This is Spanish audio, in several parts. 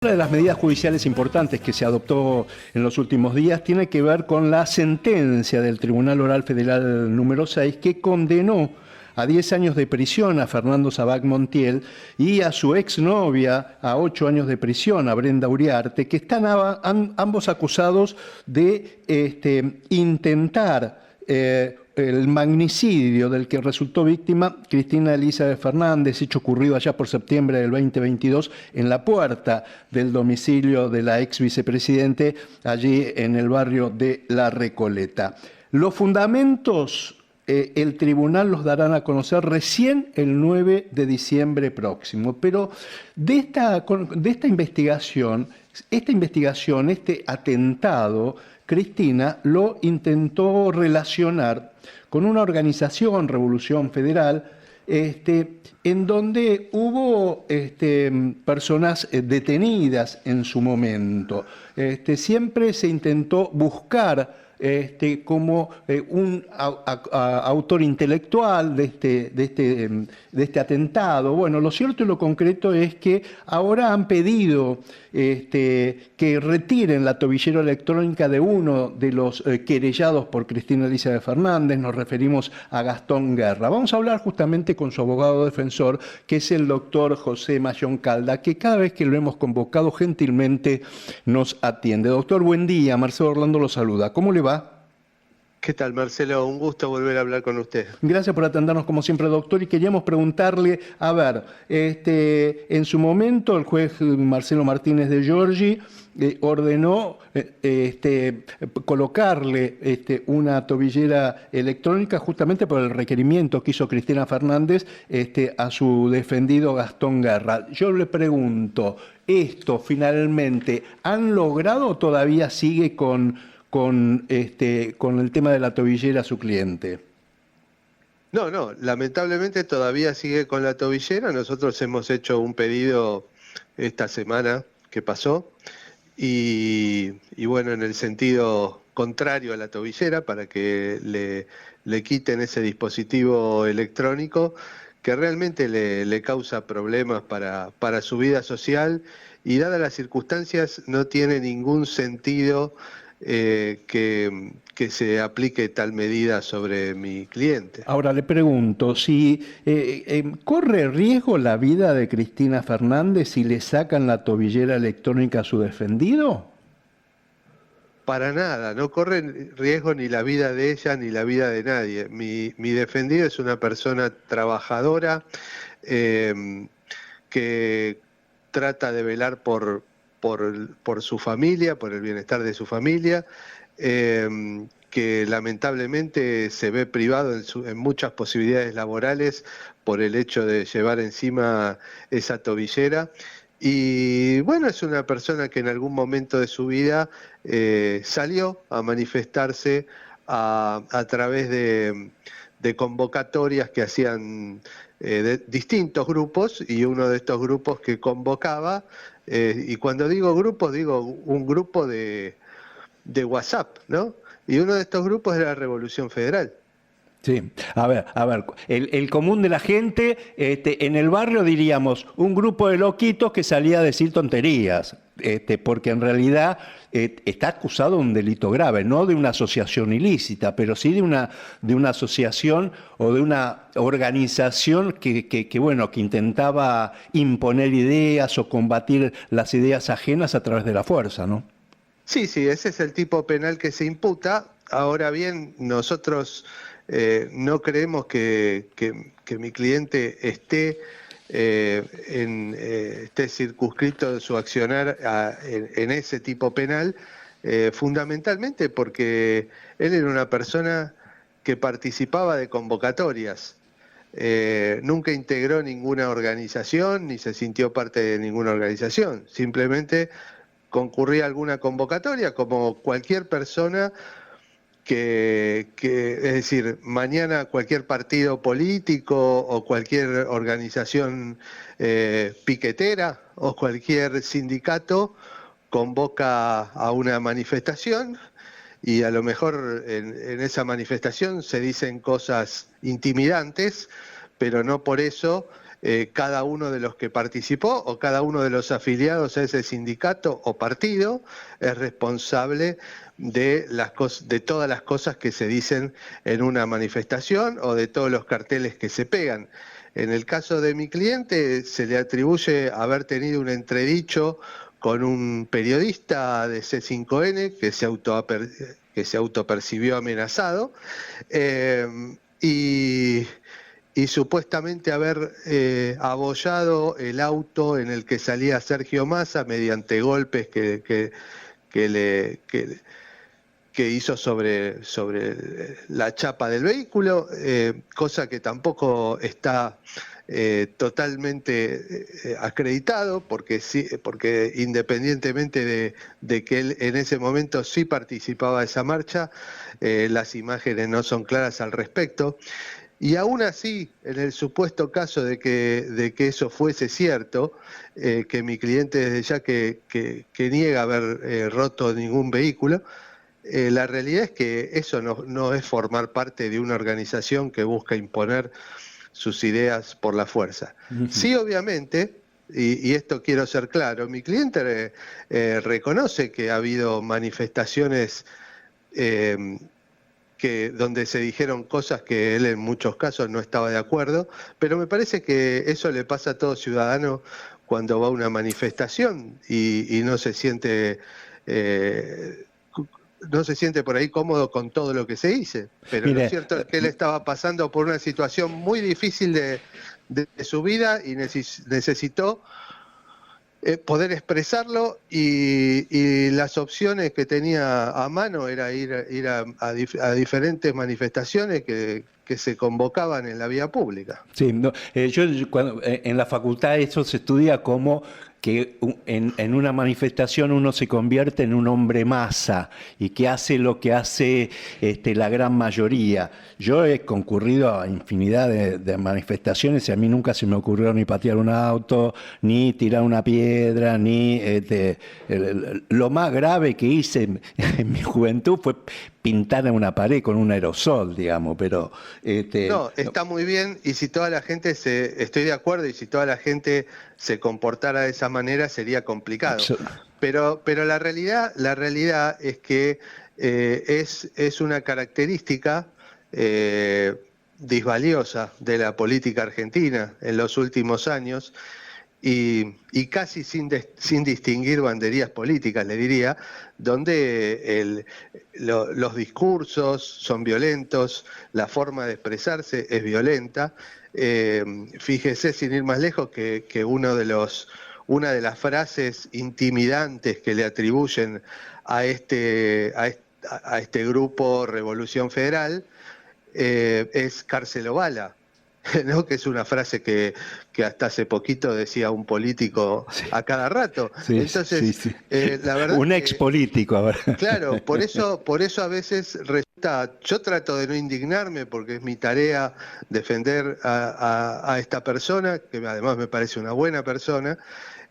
Una de las medidas judiciales importantes que se adoptó en los últimos días tiene que ver con la sentencia del Tribunal Oral Federal número 6 que condenó a 10 años de prisión a Fernando Sabac Montiel y a su exnovia a 8 años de prisión, a Brenda Uriarte, que están ambos acusados de intentar el magnicidio del que resultó víctima Cristina Elizabeth Fernández, hecho ocurrido allá por septiembre del 2022 en la puerta del domicilio de la ex vicepresidente, allí en el barrio de La Recoleta. Los fundamentos el tribunal los darán a conocer recién el 9 de diciembre próximo, pero de esta investigación, este atentado, Cristina lo intentó relacionar con una organización, Revolución Federal, en donde hubo personas detenidas en su momento. Siempre se intentó buscar como un autor intelectual de este atentado. Bueno, lo cierto y lo concreto es que ahora han pedido que retiren la tobillera electrónica de uno de los querellados por Cristina Elizabeth Fernández. Nos referimos a Gastón Guerra. Vamos a hablar justamente con su abogado defensor, que es el doctor José Mayón Calda, que cada vez que lo hemos convocado gentilmente nos atiende. Doctor, buen día. Marcelo Orlando lo saluda. ¿Cómo le va? ¿Qué tal, Marcelo? Un gusto volver a hablar con usted. Gracias por atendernos como siempre, doctor. Y queríamos preguntarle, a ver, en su momento el juez Marcelo Martínez de Giorgi ordenó colocarle una tobillera electrónica justamente por el requerimiento que hizo Cristina Fernández a su defendido Gastón Guerra. Yo le pregunto, ¿esto finalmente han logrado o todavía sigue con el tema de la tobillera a su cliente? No, lamentablemente todavía sigue con la tobillera. Nosotros hemos hecho un pedido esta semana que pasó y bueno, en el sentido contrario a la tobillera, para que le quiten ese dispositivo electrónico que realmente le causa problemas para su vida social, y dadas las circunstancias no tiene ningún sentido que se aplique tal medida sobre mi cliente. Ahora le pregunto, si ¿corre riesgo la vida de Cristina Fernández si le sacan la tobillera electrónica a su defendido? Para nada, no corre riesgo ni la vida de ella ni la vida de nadie. Mi defendido es una persona trabajadora, que trata de velar por su familia, por el bienestar de su familia, que lamentablemente se ve privado en muchas posibilidades laborales por el hecho de llevar encima esa tobillera. Y bueno, es una persona que en algún momento de su vida salió a manifestarse a través de convocatorias que hacían de distintos grupos, y uno de estos grupos que convocaba, y cuando digo grupos, digo un grupo de WhatsApp, ¿no? Y uno de estos grupos era la Revolución Federal. Sí, a ver, el común de la gente, en el barrio diríamos un grupo de loquitos que salía a decir tonterías, porque en realidad está acusado de un delito grave, no de una asociación ilícita, pero sí de una asociación o de una organización que intentaba imponer ideas o combatir las ideas ajenas a través de la fuerza, ¿no? Sí, ese es el tipo penal que se imputa. Ahora bien, nosotros no creemos que mi cliente esté circunscrito en su accionar en ese tipo penal, fundamentalmente porque él era una persona que participaba de convocatorias. Nunca integró ninguna organización ni se sintió parte de ninguna organización. Simplemente concurría a alguna convocatoria como cualquier persona es decir, mañana cualquier partido político o cualquier organización piquetera o cualquier sindicato convoca a una manifestación, y a lo mejor en esa manifestación se dicen cosas intimidantes, pero no por eso cada uno de los que participó o cada uno de los afiliados a ese sindicato o partido es responsable de todas las cosas que se dicen en una manifestación o de todos los carteles que se pegan. En el caso de mi cliente se le atribuye haber tenido un entredicho con un periodista de C5N que se autopercibió amenazado y supuestamente haber abollado el auto en el que salía Sergio Massa mediante golpes que hizo sobre la chapa del vehículo, cosa que tampoco está totalmente acreditado, porque independientemente de que él en ese momento sí participaba de esa marcha, las imágenes no son claras al respecto. Y aún así, en el supuesto caso de que eso fuese cierto, que mi cliente desde ya que niega haber roto ningún vehículo, la realidad es que eso no es formar parte de una organización que busca imponer sus ideas por la fuerza. Sí, obviamente, y esto quiero ser claro, mi cliente reconoce que ha habido manifestaciones donde se dijeron cosas que él en muchos casos no estaba de acuerdo, pero me parece que eso le pasa a todo ciudadano cuando va a una manifestación y no se siente por ahí cómodo con todo lo que se dice. Pero Mire, lo cierto es que él estaba pasando por una situación muy difícil de su vida y necesitó poder expresarlo y las opciones que tenía a mano era ir a diferentes manifestaciones que se convocaban en la vía pública. Sí, no, en la facultad eso se estudia como que en una manifestación uno se convierte en un hombre masa y que hace lo que hace la gran mayoría. Yo he concurrido a infinidad de manifestaciones y a mí nunca se me ocurrió ni patear un auto, ni tirar una piedra, ni lo más grave que hice en mi juventud fue pintar en una pared con un aerosol, digamos, pero... No, está muy bien, y si toda la gente estoy de acuerdo, y si toda la gente se comportara de esa manera sería complicado. Pero la realidad es que es una característica disvaliosa de la política argentina en los últimos años, y casi sin distinguir banderías políticas, le diría, donde los discursos son violentos, la forma de expresarse es violenta. Fíjese, sin ir más lejos, que una de las frases intimidantes que le atribuyen a este grupo Revolución Federal es cárcel o bala. ¿No? Que es una frase que hasta hace poquito decía un político a cada rato. Sí, entonces, sí. La verdad un ex político, a ver. Claro, por eso a veces resulta, yo trato de no indignarme porque es mi tarea defender a esta persona, que además me parece una buena persona,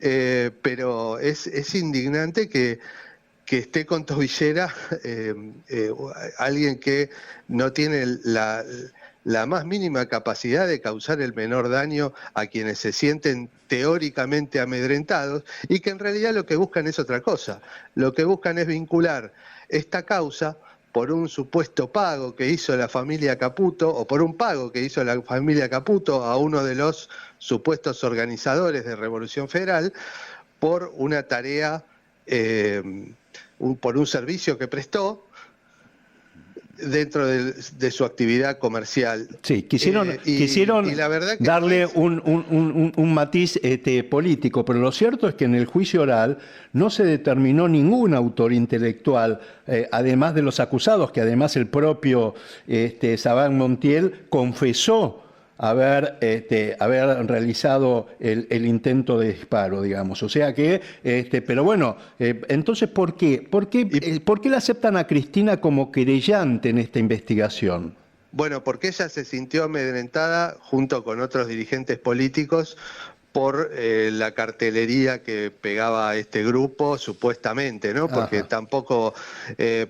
pero es indignante que esté con tobillera alguien que no tiene la más mínima capacidad de causar el menor daño a quienes se sienten teóricamente amedrentados y que en realidad lo que buscan es otra cosa. Lo que buscan es vincular esta causa por un supuesto pago que hizo la familia Caputo o por un pago que hizo la familia Caputo a uno de los supuestos organizadores de Revolución Federal por una tarea, por un servicio que prestó dentro de su actividad comercial. Sí, quisieron y la verdad que darle un matiz político, pero lo cierto es que en el juicio oral no se determinó ningún autor intelectual, además de los acusados, que además el propio Sabán Montiel confesó haber realizado el intento de disparo, digamos. O sea que, pero bueno, entonces, ¿por qué le aceptan a Cristina como querellante en esta investigación? Bueno, porque ella se sintió amedrentada junto con otros dirigentes políticos por la cartelería que pegaba este grupo, supuestamente, ¿no? Porque Ajá. tampoco,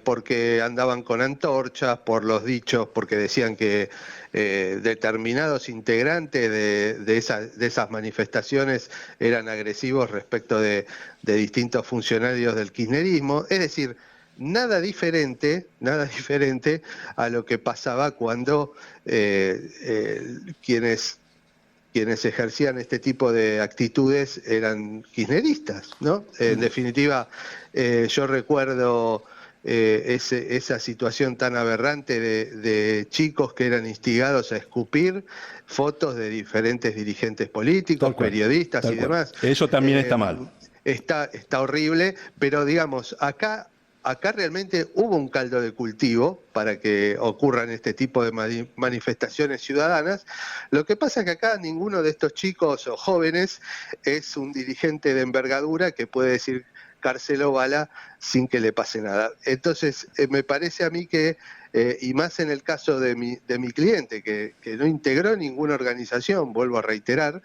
porque andaban con antorchas, por los dichos, porque decían que determinados integrantes de esas manifestaciones eran agresivos respecto de distintos funcionarios del kirchnerismo. Es decir, nada diferente a lo que pasaba cuando quienes ejercían este tipo de actitudes eran kirchneristas, ¿no? En definitiva, yo recuerdo esa situación tan aberrante de chicos que eran instigados a escupir fotos de diferentes dirigentes políticos, Tal cual, periodistas y tal cual. demás. Eso también está mal. Está horrible, pero digamos, acá realmente hubo un caldo de cultivo para que ocurran este tipo de manifestaciones ciudadanas. Lo que pasa es que acá ninguno de estos chicos o jóvenes es un dirigente de envergadura que puede decir cárcel o bala sin que le pase nada. Entonces, me parece a mí que, y más en el caso de mi cliente, que no integró ninguna organización, vuelvo a reiterar,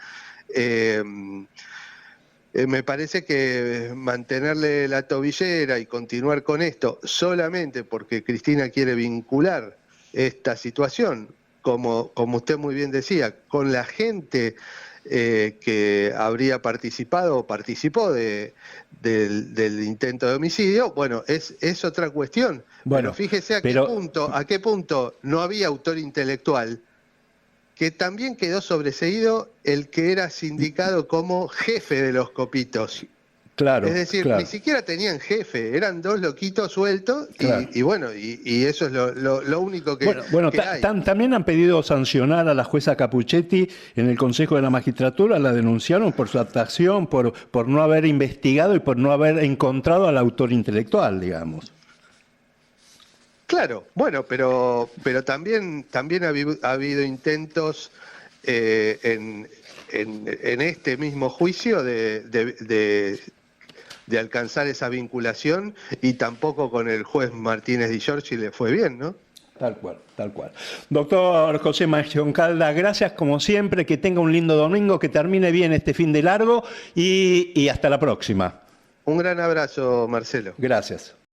me parece que mantenerle la tobillera y continuar con esto solamente porque Cristina quiere vincular esta situación, como usted muy bien decía, con la gente que habría participado o participó del intento de homicidio, bueno, es otra cuestión. Pero Bueno, fíjese pero a qué punto no había autor intelectual, que también quedó sobreseído el que era sindicado como jefe de los copitos. Es claro, decir, ni claro, siquiera tenían jefe, eran dos loquitos sueltos claro. y bueno, y eso es lo único Bueno, que hay. también han pedido sancionar a la jueza Capuchetti en el Consejo de la Magistratura, la denunciaron por su actuación, por no haber investigado y por no haber encontrado al autor intelectual, digamos. Claro, bueno, pero también ha habido intentos en este mismo juicio de alcanzar esa vinculación y tampoco con el juez Martínez Di Giorgi le fue bien, ¿no? Tal cual, tal cual. Doctor José Calda, gracias como siempre, que tenga un lindo domingo, que termine bien este fin de largo y hasta la próxima. Un gran abrazo, Marcelo. Gracias.